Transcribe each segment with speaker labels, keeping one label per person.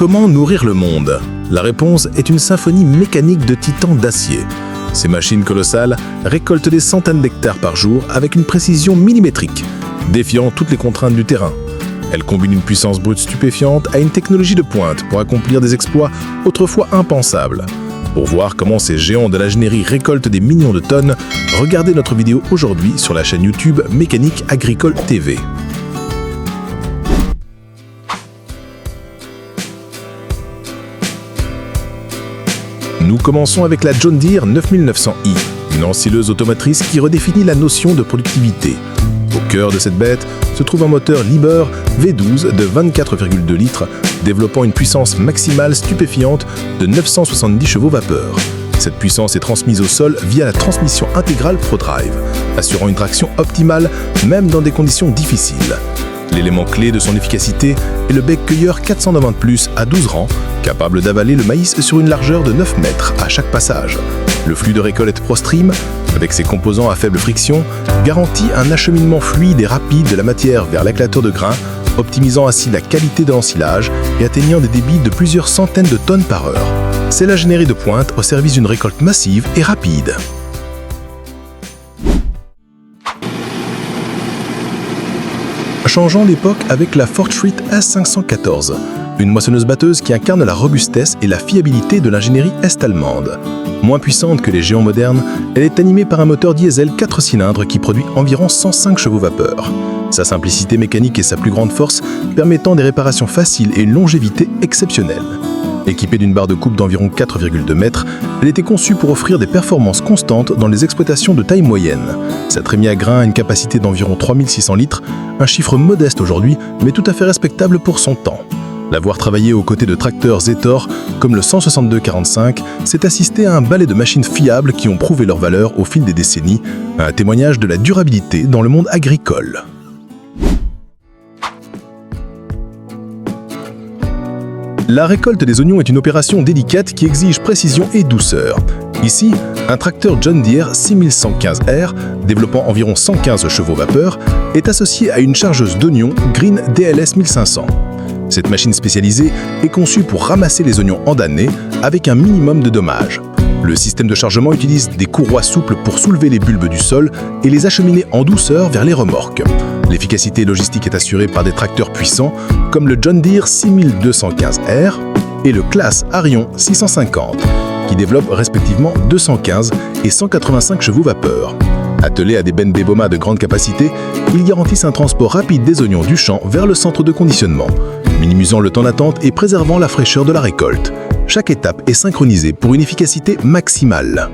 Speaker 1: Comment nourrir le monde? La réponse est une symphonie mécanique de titans d'acier. Ces machines colossales récoltent des centaines d'hectares par jour avec une précision millimétrique, défiant toutes les contraintes du terrain. Elles combinent une puissance brute stupéfiante à une technologie de pointe pour accomplir des exploits autrefois impensables. Pour voir comment ces géants de l'ingénierie récoltent des millions de tonnes, regardez notre vidéo aujourd'hui sur la chaîne YouTube Mécanique Agricole TV. Nous commençons avec la John Deere 9900i, une ensileuse automatrice qui redéfinit la notion de productivité. Au cœur de cette bête se trouve un moteur Liebherr V12 de 24,2 litres, développant une puissance maximale stupéfiante de 970 chevaux vapeur. Cette puissance est transmise au sol via la transmission intégrale ProDrive, assurant une traction optimale même dans des conditions difficiles. L'élément clé de son efficacité est le bec cueilleur 490+ à 12 rangs, capable d'avaler le maïs sur une largeur de 9 mètres à chaque passage. Le flux de récolte ProStream, avec ses composants à faible friction, garantit un acheminement fluide et rapide de la matière vers l'éclateur de grains, optimisant ainsi la qualité de l'ensilage et atteignant des débits de plusieurs centaines de tonnes par heure. C'est l'ingénierie de pointe au service d'une récolte massive et rapide. Changeons l'époque avec la Fortschritt S514, une moissonneuse-batteuse qui incarne la robustesse et la fiabilité de l'ingénierie est-allemande. Moins puissante que les géants modernes, elle est animée par un moteur diesel 4 cylindres qui produit environ 105 chevaux vapeur. Sa simplicité mécanique et sa plus grande force permettant des réparations faciles et une longévité exceptionnelle. Équipée d'une barre de coupe d'environ 4,2 mètres, elle était conçue pour offrir des performances constantes dans les exploitations de taille moyenne. Sa trémie à grains a une capacité d'environ 3600 litres, un chiffre modeste aujourd'hui, mais tout à fait respectable pour son temps. La voir travailler aux côtés de tracteurs Zetor, comme le 16245, c'est assister à un balai de machines fiables qui ont prouvé leur valeur au fil des décennies, un témoignage de la durabilité dans le monde agricole. La récolte des oignons est une opération délicate qui exige précision et douceur. Ici, un tracteur John Deere 6115R, développant environ 115 chevaux vapeur, est associé à une chargeuse d'oignons Green DLS 1500. Cette machine spécialisée est conçue pour ramasser les oignons en damnée avec un minimum de dommages. Le système de chargement utilise des courroies souples pour soulever les bulbes du sol et les acheminer en douceur vers les remorques. L'efficacité logistique est assurée par des tracteurs puissants comme le John Deere 6215R et le Claas Arion 650, qui développent respectivement 215 et 185 chevaux vapeur. Attelés à des bennes Beboma de grande capacité, ils garantissent un transport rapide des oignons du champ vers le centre de conditionnement, minimisant le temps d'attente et préservant la fraîcheur de la récolte. Chaque étape est synchronisée pour une efficacité maximale.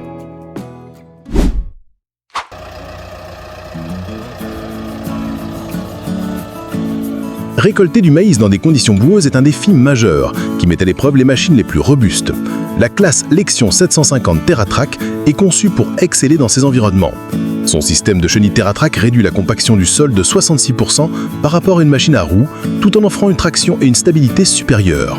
Speaker 1: Récolter du maïs dans des conditions boueuses est un défi majeur qui met à l'épreuve les machines les plus robustes. La classe Lexion 750 TerraTrack est conçue pour exceller dans ces environnements. Son système de chenille TerraTrack réduit la compaction du sol de 66% par rapport à une machine à roues, tout en offrant une traction et une stabilité supérieures.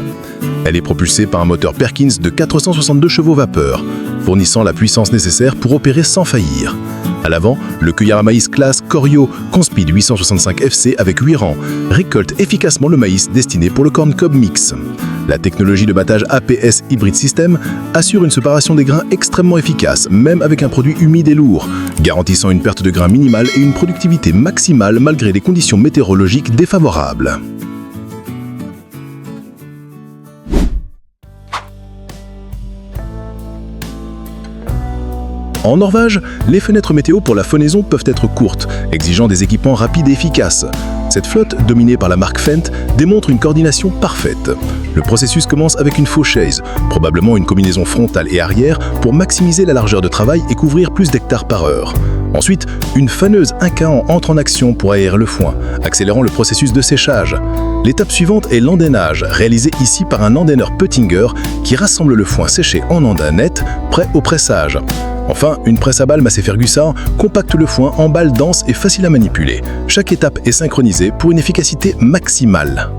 Speaker 1: Elle est propulsée par un moteur Perkins de 462 chevaux vapeur, fournissant la puissance nécessaire pour opérer sans faillir. À l'avant, le cueilleur à maïs classe Corio Conspeed 865 FC avec 8 rangs récolte efficacement le maïs destiné pour le corn cob mix. La technologie de battage APS Hybrid System assure une séparation des grains extrêmement efficace, même avec un produit humide et lourd, garantissant une perte de grains minimale et une productivité maximale malgré les conditions météorologiques défavorables. En Norvège, les fenêtres météo pour la fenaison peuvent être courtes, exigeant des équipements rapides et efficaces. Cette flotte, dominée par la marque Fendt, démontre une coordination parfaite. Le processus commence avec une faucheuse, probablement une combinaison frontale et arrière pour maximiser la largeur de travail et couvrir plus d'hectares par heure. Ensuite, une faneuse incaant entre en action pour aérer le foin, accélérant le processus de séchage. L'étape suivante est l'andainage, réalisé ici par un andaineur Pöttinger qui rassemble le foin séché en andain net, prêt au pressage. Enfin, une presse à balles Massey Ferguson compacte le foin en balles denses et faciles à manipuler. Chaque étape est synchronisée pour une efficacité maximale.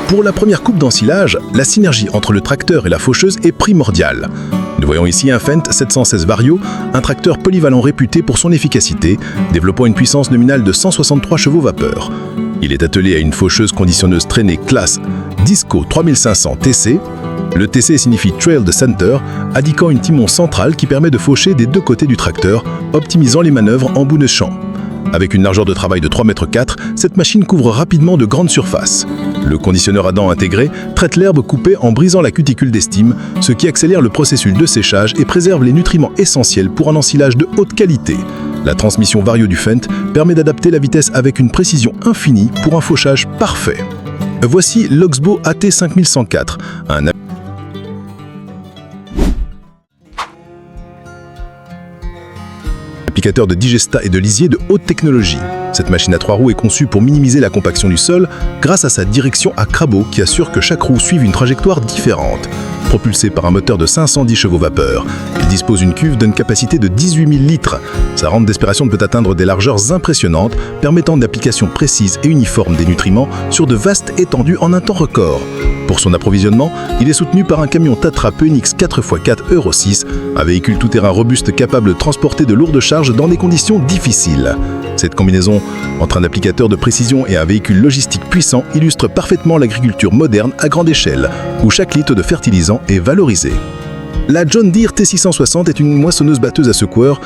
Speaker 1: Pour la première coupe d'ensilage, la synergie entre le tracteur et la faucheuse est primordiale. Nous voyons ici un Fendt 716 Vario, un tracteur polyvalent réputé pour son efficacité, développant une puissance nominale de 163 chevaux vapeur. Il est attelé à une faucheuse conditionneuse traînée classe Disco 3500 TC. Le TC signifie Trail de Center, indiquant une timon centrale qui permet de faucher des deux côtés du tracteur, optimisant les manœuvres en bout de champ. Avec une largeur de travail de 3,4 m, cette machine couvre rapidement de grandes surfaces. Le conditionneur à dents intégré traite l'herbe coupée en brisant la cuticule d'estime, ce qui accélère le processus de séchage et préserve les nutriments essentiels pour un ensilage de haute qualité. La transmission Vario du Fendt permet d'adapter la vitesse avec une précision infinie pour un fauchage parfait. Voici l'Oxbow AT5104, un applicateur de digesta et de lisier de haute technologie. Cette machine à 3 roues est conçue pour minimiser la compaction du sol grâce à sa direction à crabot qui assure que chaque roue suive une trajectoire différente. Propulsé par un moteur de 510 chevaux vapeur, il dispose d'une cuve d'une capacité de 18 000 litres. Sa rampe d'aspiration peut atteindre des largeurs impressionnantes, permettant une application précise et uniforme des nutriments sur de vastes étendues en un temps record. Pour son approvisionnement, il est soutenu par un camion Tatra Phoenix 4x4 Euro 6, un véhicule tout-terrain robuste capable de transporter de lourdes charges dans des conditions difficiles. Cette combinaison entre un applicateur de précision et un véhicule logistique puissant illustre parfaitement l'agriculture moderne à grande échelle, où chaque litre de fertilisant est valorisé. La John Deere T660 est une moissonneuse-batteuse à secoueur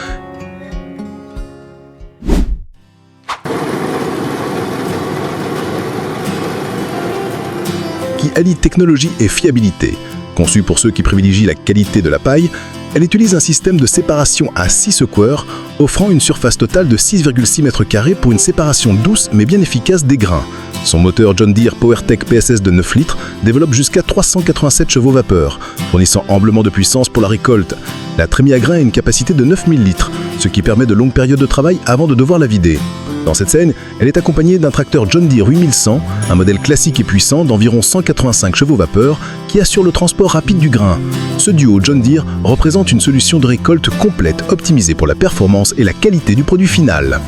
Speaker 1: qui allie technologie et fiabilité. Conçue pour ceux qui privilégient la qualité de la paille, elle utilise un système de séparation à 6 secoueurs, offrant une surface totale de 6,6 m² pour une séparation douce mais bien efficace des grains. Son moteur John Deere PowerTech PSS de 9 litres développe jusqu'à 387 chevaux vapeur, fournissant amplement de puissance pour la récolte. La trémie à grains a une capacité de 9000 litres, ce qui permet de longues périodes de travail avant de devoir la vider. Dans cette scène, elle est accompagnée d'un tracteur John Deere 8100, un modèle classique et puissant d'environ 185 chevaux vapeur qui assure le transport rapide du grain. Ce duo John Deere représente une solution de récolte complète optimisée pour la performance et la qualité du produit final.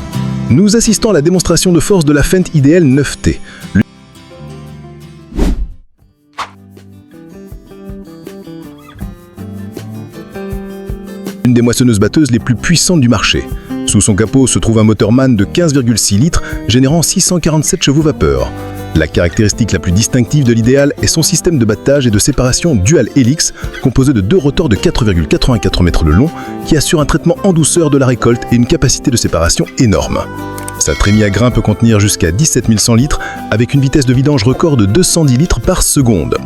Speaker 1: Nous assistons à la démonstration de force de la Fendt IDL 9T. Une des moissonneuses-batteuses les plus puissantes du marché. Sous son capot se trouve un moteur MAN de 15,6 litres, générant 647 chevaux vapeur. La caractéristique la plus distinctive de l'idéal est son système de battage et de séparation Dual Helix, composé de 2 rotors de 4,84 mètres de long, qui assure un traitement en douceur de la récolte et une capacité de séparation énorme. Sa trémie à grains peut contenir jusqu'à 17 100 litres, avec une vitesse de vidange record de 210 litres par seconde.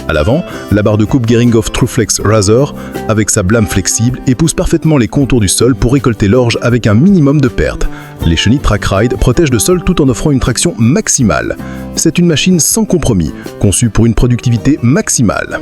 Speaker 1: À l'avant, la barre de coupe Geringoff TrueFlex Razor, avec sa blâme flexible, épouse parfaitement les contours du sol pour récolter l'orge avec un minimum de pertes. Les chenilles TrackRide protègent le sol tout en offrant une traction maximale. C'est une machine sans compromis, conçue pour une productivité maximale.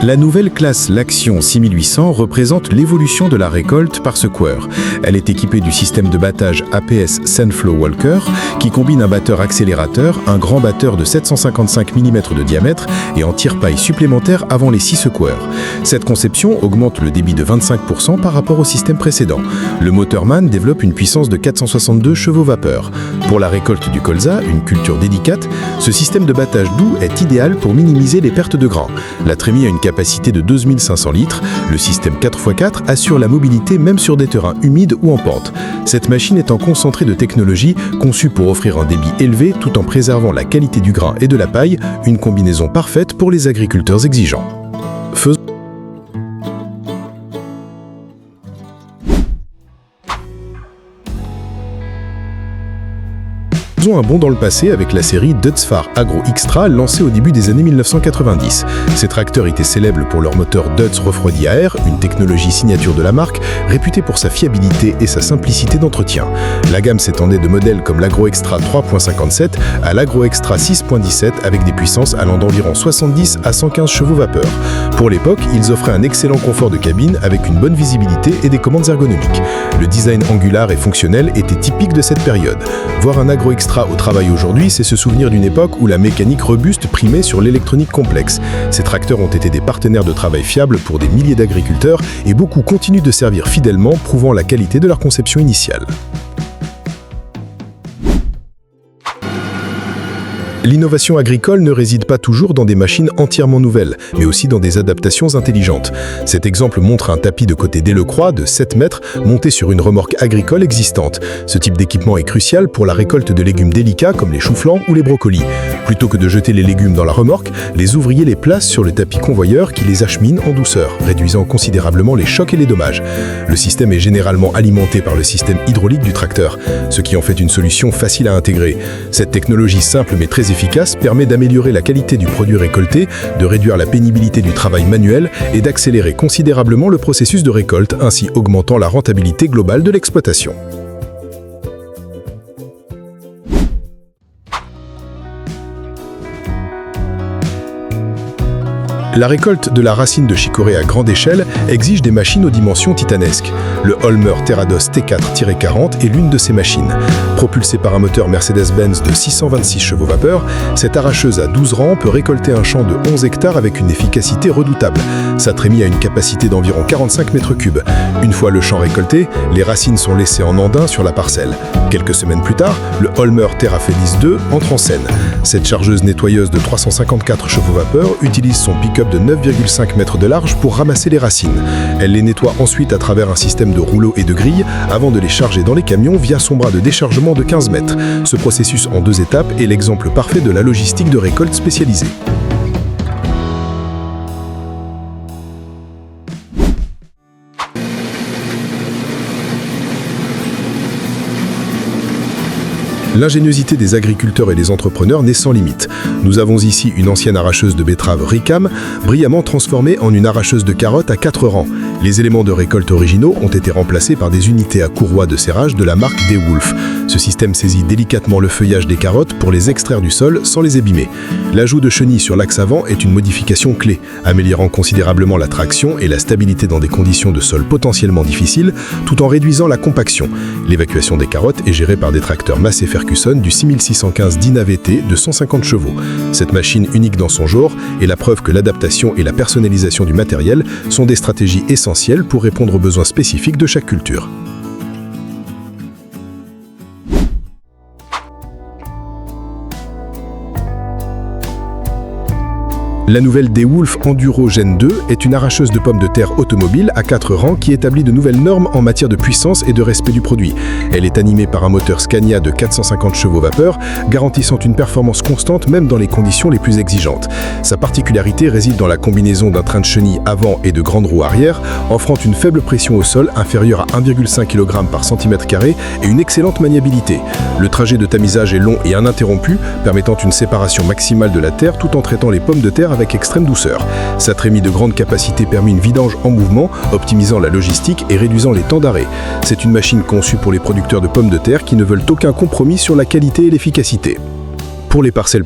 Speaker 2: La nouvelle classe L'Action 6800 représente l'évolution de la récolte par secoueur. Elle est équipée du système de battage APS Sandflow Walker qui combine un batteur accélérateur, un grand batteur de 755 mm de diamètre et en tire-paille supplémentaire avant les 6 secoueurs. Cette conception augmente le débit de 25% par rapport au système précédent. Le moteur MAN développe une puissance de 462 chevaux vapeur. Pour la récolte du colza, une culture délicate, ce système de battage doux est idéal pour minimiser les pertes de grains. La trémie a une capacité de 2500 litres. Le système 4x4 assure la mobilité même sur des terrains humides ou en pente. Cette machine est en concentré de technologie conçue pour offrir un débit élevé tout en préservant la qualité du grain et de la paille, une combinaison parfaite pour les agriculteurs exigeants. Faisons un bond dans le passé avec la série Dutzfar Agro Xtra lancée au début des années 1990. Ces tracteurs étaient célèbres pour leur moteur Dutz refroidi à air, une technologie signature de la marque, réputée pour sa fiabilité et sa simplicité d'entretien. La gamme s'étendait de modèles comme l'Agro Extra 3.57 à l'Agro Extra 6.17 avec des puissances allant d'environ 70 à 115 chevaux vapeur. Pour l'époque, ils offraient un excellent confort de cabine avec une bonne visibilité et des commandes ergonomiques. Le design angulaire et fonctionnel était typique de cette période. Voir un Agro Extra au travail aujourd'hui, c'est se souvenir d'une époque où la mécanique robuste primait sur l'électronique complexe. Ces tracteurs ont été des partenaires de travail fiables pour des milliers d'agriculteurs et beaucoup continuent de servir fidèlement, prouvant la qualité de leur conception initiale.
Speaker 1: L'innovation agricole ne réside pas toujours dans des machines entièrement nouvelles, mais aussi dans des adaptations intelligentes. Cet exemple montre un tapis de côté Delecroix de 7 mètres monté sur une remorque agricole existante. Ce type d'équipement est crucial pour la récolte de légumes délicats comme les choux-flancs ou les brocolis. Plutôt que de jeter les légumes dans la remorque, les ouvriers les placent sur le tapis convoyeur qui les achemine en douceur, réduisant considérablement les chocs et les dommages. Le système est généralement alimenté par le système hydraulique du tracteur, ce qui en fait une solution facile à intégrer. Cette technologie simple mais très efficace permet d'améliorer la qualité du produit récolté, de réduire la pénibilité du travail manuel et d'accélérer considérablement le processus de récolte, ainsi augmentant la rentabilité globale de l'exploitation. La récolte de la racine de chicorée à grande échelle exige des machines aux dimensions titanesques. Le Holmer Terrados T4-40 est l'une de ces machines. Propulsée par un moteur Mercedes-Benz de 626 chevaux vapeur, cette arracheuse à 12 rangs peut récolter un champ de 11 hectares avec une efficacité redoutable. Sa trémie a une capacité d'environ 45 mètres cubes. Une fois le champ récolté, les racines sont laissées en andin sur la parcelle. Quelques semaines plus tard, le Holmer Terrafélis 2 entre en scène. Cette chargeuse nettoyeuse de 354 chevaux vapeur utilise son pick-up de 9,5 mètres de large pour ramasser les racines. Elle les nettoie ensuite à travers un système de rouleaux et de grilles avant de les charger dans les camions via son bras de déchargement de 15 mètres. Ce processus en 2 étapes est l'exemple parfait de la logistique de récolte spécialisée. L'ingéniosité des agriculteurs et des entrepreneurs n'est sans limite. Nous avons ici une ancienne arracheuse de betteraves Ricam, brillamment transformée en une arracheuse de carottes à 4 rangs. Les éléments de récolte originaux ont été remplacés par des unités à courroie de serrage de la marque DeWolf. Ce système saisit délicatement le feuillage des carottes pour les extraire du sol sans les abîmer. L'ajout de chenilles sur l'axe avant est une modification clé, améliorant considérablement la traction et la stabilité dans des conditions de sol potentiellement difficiles, tout en réduisant la compaction. L'évacuation des carottes est gérée par des tracteurs Massey Ferguson du 6615 Dyna VT de 150 chevaux. Cette machine unique dans son genre est la preuve que l'adaptation et la personnalisation du matériel sont des stratégies essentielles pour répondre aux besoins spécifiques de chaque culture. La nouvelle DeWolf Enduro Gen 2 est une arracheuse de pommes de terre automobile à 4 rangs qui établit de nouvelles normes en matière de puissance et de respect du produit. Elle est animée par un moteur Scania de 450 chevaux vapeur, garantissant une performance constante même dans les conditions les plus exigeantes. Sa particularité réside dans la combinaison d'un train de chenille avant et de grandes roues arrière, offrant une faible pression au sol inférieure à 1,5 kg par cm² et une excellente maniabilité. Le trajet de tamisage est long et ininterrompu, permettant une séparation maximale de la terre tout en traitant les pommes de terre avec extrême douceur. Sa trémie de grande capacité permet une vidange en mouvement, optimisant la logistique et réduisant les temps d'arrêt. C'est une machine conçue pour les producteurs de pommes de terre qui ne veulent aucun compromis sur la qualité et l'efficacité. Pour les parcelles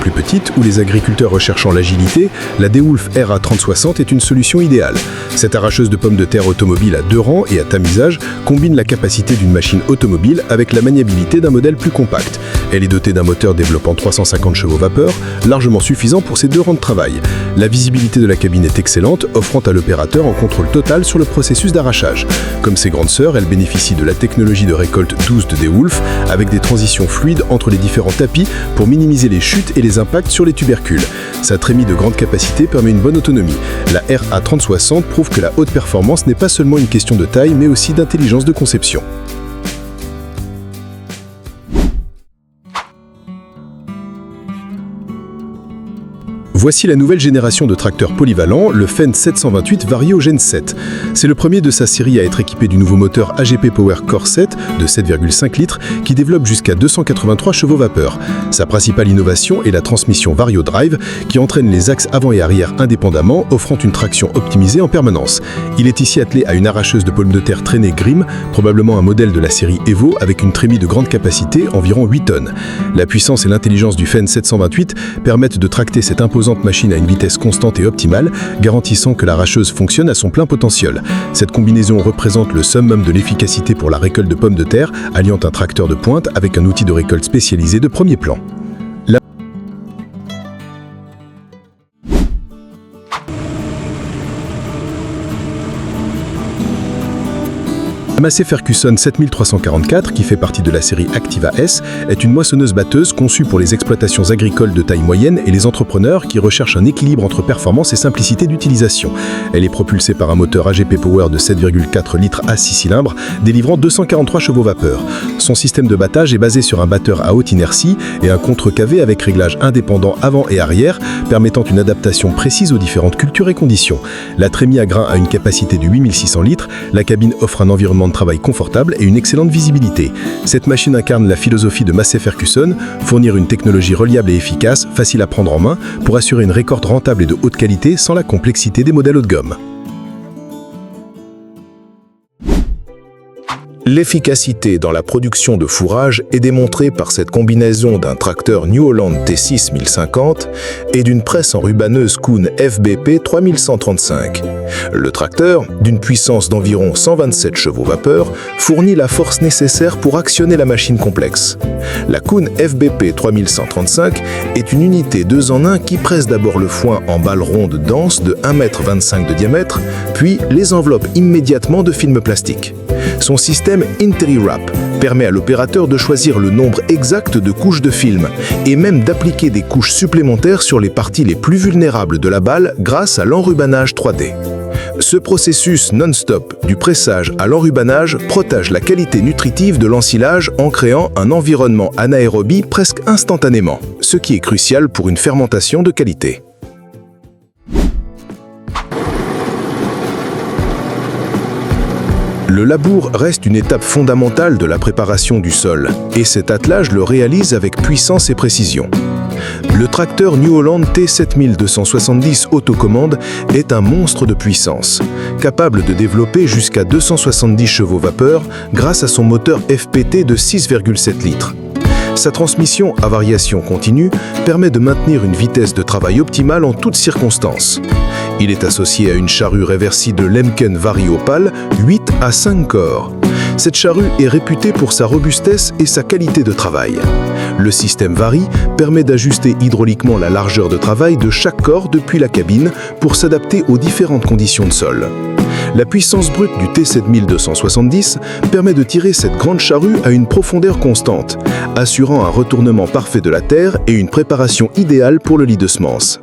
Speaker 1: plus petites ou les agriculteurs recherchant l'agilité, la DeWolf RA3060 est une solution idéale. Cette arracheuse de pommes de terre automobile à 2 rangs et à tamisage combine la capacité d'une machine automobile avec la maniabilité d'un modèle plus compact. Elle est dotée d'un moteur développant 350 chevaux vapeur, largement suffisant pour ses 2 rangs de travail. La visibilité de la cabine est excellente, offrant à l'opérateur un contrôle total sur le processus d'arrachage. Comme ses grandes sœurs, elle bénéficie de la technologie de récolte douce de DeWolf, avec des transitions fluides entre les différents tapis pour minimiser les chutes et les impacts sur les tubercules. Sa trémie de grande capacité permet une bonne autonomie. La RA3060 prouve que la haute performance n'est pas seulement une question de taille, mais aussi d'intelligence de conception. Voici la nouvelle génération de tracteurs polyvalents, le Fendt 728 Vario Gen 7. C'est le premier de sa série à être équipé du nouveau moteur AGP Power Core 7 de 7,5 litres qui développe jusqu'à 283 chevaux vapeur. Sa principale innovation est la transmission Vario Drive qui entraîne les axes avant et arrière indépendamment, offrant une traction optimisée en permanence. Il est ici attelé à une arracheuse de pommes de terre traînée Grimm, probablement un modèle de la série Evo avec une trémie de grande capacité, environ 8 tonnes. La puissance et l'intelligence du Fendt 728 permettent de tracter cette imposante machine à une vitesse constante et optimale, garantissant que l'arracheuse fonctionne à son plein potentiel. Cette combinaison représente le summum de l'efficacité pour la récolte de pommes de terre, alliant un tracteur de pointe avec un outil de récolte spécialisé de premier plan. La Massey Ferguson 7344, qui fait partie de la série Activa S, est une moissonneuse-batteuse conçue pour les exploitations agricoles de taille moyenne et les entrepreneurs qui recherchent un équilibre entre performance et simplicité d'utilisation. Elle est propulsée par un moteur AGP Power de 7,4 litres à 6 cylindres, délivrant 243 chevaux vapeur. Son système de battage est basé sur un batteur à haute inertie et un contre-cavé avec réglage indépendant avant et arrière, permettant une adaptation précise aux différentes cultures et conditions. La trémie à grains a une capacité de 8600 litres, la cabine offre un environnement de travail confortable et une excellente visibilité. Cette machine incarne la philosophie de Massey Ferguson, fournir une technologie reliable et efficace, facile à prendre en main, pour assurer une récolte rentable et de haute qualité sans la complexité des modèles haut de gomme.
Speaker 2: L'efficacité dans la production de fourrage est démontrée par cette combinaison d'un tracteur New Holland T6 1050 et d'une presse enrubanneuse Kuhn FBP 3135. Le tracteur, d'une puissance d'environ 127 chevaux vapeur, fournit la force nécessaire pour actionner la machine complexe. La Kuhn FBP 3135 est une unité 2 en 1 qui presse d'abord le foin en balles rondes denses de 1,25 m de diamètre, puis les enveloppe immédiatement de film plastique. Son système IntelliWrap permet à l'opérateur de choisir le nombre exact de couches de film et même d'appliquer des couches supplémentaires sur les parties les plus vulnérables de la balle grâce à l'enrubanage 3D. Ce processus non-stop du pressage à l'enrubanage protège la qualité nutritive de l'ensilage en créant un environnement anaérobie presque instantanément, ce qui est crucial pour une fermentation de qualité. Le labour reste une étape fondamentale de la préparation du sol, et cet attelage le réalise avec puissance et précision. Le tracteur New Holland T7270 autocommande est un monstre de puissance, capable de développer jusqu'à 270 chevaux vapeur grâce à son moteur FPT de 6,7 litres. Sa transmission à variation continue permet de maintenir une vitesse de travail optimale en toutes circonstances. Il est associé à une charrue réversible de Lemken Vari-Opal 8 à 5 corps. Cette charrue est réputée pour sa robustesse et sa qualité de travail. Le système Vari permet d'ajuster hydrauliquement la largeur de travail de chaque corps depuis la cabine pour s'adapter aux différentes conditions de sol. La puissance brute du T7270 permet de tirer cette grande charrue à une profondeur constante, assurant un retournement parfait de la terre et une préparation idéale pour le lit de semences.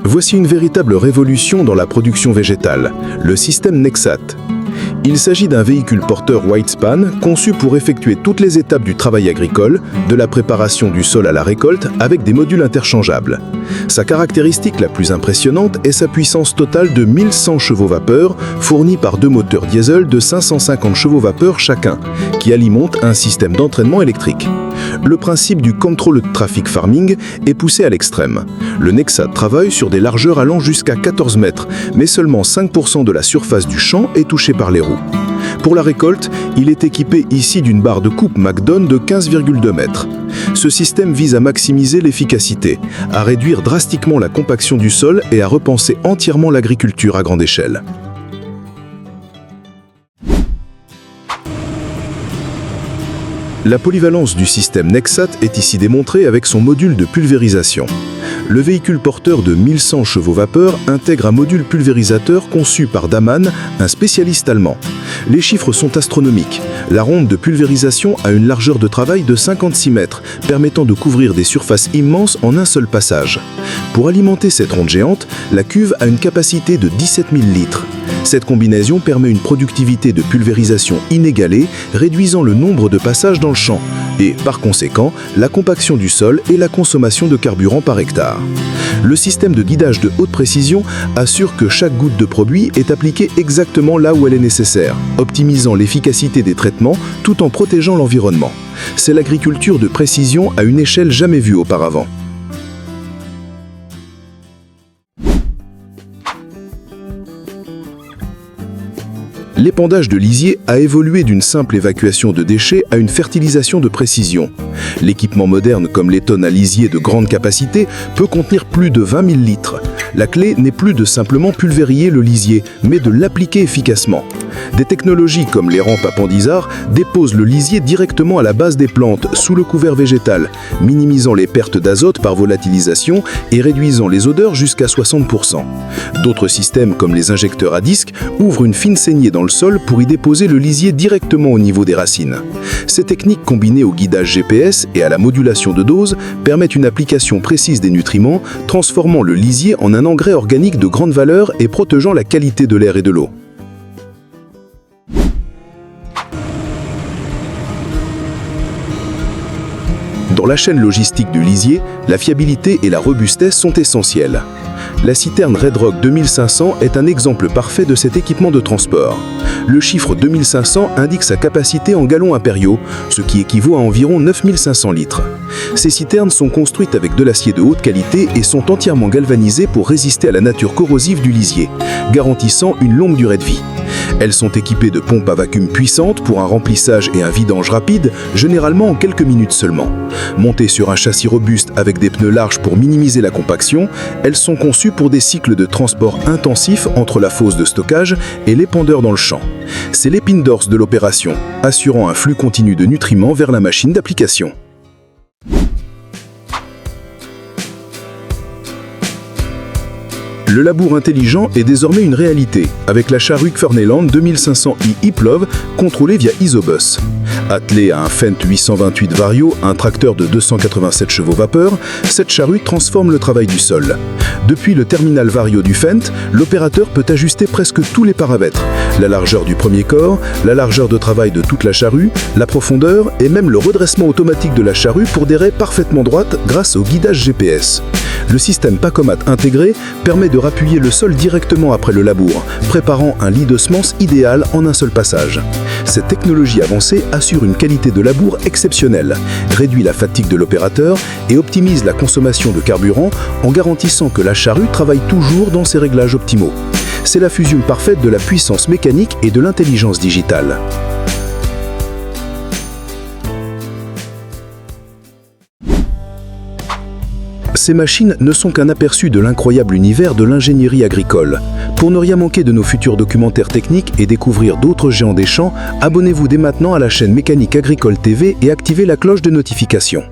Speaker 2: Voici une véritable révolution dans la production végétale, le système Nexat. Il s'agit d'un véhicule porteur Widespan conçu pour effectuer toutes les étapes du travail agricole, de la préparation du sol à la récolte, avec des modules interchangeables. Sa caractéristique la plus impressionnante est sa puissance totale de 1100 chevaux vapeur, fournie par 2 moteurs diesel de 550 chevaux vapeur chacun, qui alimentent un système d'entraînement électrique. Le principe du Control Traffic Farming est poussé à l'extrême. Le Nexat travaille sur des largeurs allant jusqu'à 14 mètres, mais seulement 5% de la surface du champ est touchée par les roues. Pour la récolte, il est équipé ici d'une barre de coupe McDon de 15,2 mètres. Ce système vise à maximiser l'efficacité, à réduire drastiquement la compaction du sol et à repenser entièrement l'agriculture à grande échelle. La polyvalence du système Nexat est ici démontrée avec son module de pulvérisation. Le véhicule porteur de 1100 chevaux vapeur intègre un module pulvérisateur conçu par Daman, un spécialiste allemand. Les chiffres sont astronomiques. La ronde de pulvérisation a une largeur de travail de 56 mètres, permettant de couvrir des surfaces immenses en un seul passage. Pour alimenter cette ronde géante, la cuve a une capacité de 17 000 litres. Cette combinaison permet une productivité de pulvérisation inégalée, réduisant le nombre de passages dans le champ et, par conséquent, la compaction du sol et la consommation de carburant par hectare. Le système de guidage de haute précision assure que chaque goutte de produit est appliquée exactement là où elle est nécessaire, optimisant l'efficacité des traitements tout en protégeant l'environnement. C'est l'agriculture de précision à une échelle jamais vue auparavant. L'épandage de lisier a évolué d'une simple évacuation de déchets à une fertilisation de précision. L'équipement moderne comme les tonnes à lisier de grande capacité peut contenir plus de 20 000 litres. La clé n'est plus de simplement pulvériser le lisier, mais de l'appliquer efficacement.
Speaker 1: Des technologies comme les rampes à Pandizar déposent le lisier directement à la base des plantes, sous le couvert végétal, minimisant les pertes d'azote par volatilisation et réduisant les odeurs jusqu'à 60%. D'autres systèmes comme les injecteurs à disque ouvrent une fine saignée dans le sol pour y déposer le lisier directement au niveau des racines. Ces techniques combinées au guidage GPS et à la modulation de dose permettent une application précise des nutriments, transformant le lisier en un engrais organique de grande valeur et protégeant la qualité de l'air et de l'eau. Dans la chaîne logistique du lisier, la fiabilité et la robustesse sont essentielles. La citerne Red Rock 2500 est un exemple parfait de cet équipement de transport. Le chiffre 2500 indique sa capacité en gallons impériaux, ce qui équivaut à environ 9500 litres. Ces citernes sont construites avec de l'acier de haute qualité et sont entièrement galvanisées pour résister à la nature corrosive du lisier, garantissant une longue durée de vie. Elles sont équipées de pompes à vacuum puissantes pour un remplissage et un vidange rapide, généralement en quelques minutes seulement. Montées sur un châssis robuste avec des pneus larges pour minimiser la compaction, elles sont conçues pour des cycles de transport intensifs entre la fosse de stockage et l'épandeur dans le champ. C'est l'épine dorsale de l'opération, assurant un flux continu de nutriments vers la machine d'application. Le labour intelligent est désormais une réalité, avec la charrue Kverneland 2500i Iplov contrôlée via Isobus. Attelée à un Fendt 828 Vario, un tracteur de 287 chevaux vapeur, cette charrue transforme le travail du sol. Depuis le terminal Vario du Fendt, l'opérateur peut ajuster presque tous les paramètres, la largeur du premier corps, la largeur de travail de toute la charrue, la profondeur et même le redressement automatique de la charrue pour des raies parfaitement droites grâce au guidage GPS. Le système Pacomat intégré permet de rappuyer le sol directement après le labour, préparant un lit de semences idéal en un seul passage. Cette technologie avancée assure une qualité de labour exceptionnelle, réduit la fatigue de l'opérateur et optimise la consommation de carburant en garantissant que la charrue travaille toujours dans ses réglages optimaux. C'est la fusion parfaite de la puissance mécanique et de l'intelligence digitale. Ces machines ne sont qu'un aperçu de l'incroyable univers de l'ingénierie agricole. Pour ne rien manquer de nos futurs documentaires techniques et découvrir d'autres géants des champs, abonnez-vous dès maintenant à la chaîne Mécanique Agricole TV et activez la cloche de notification.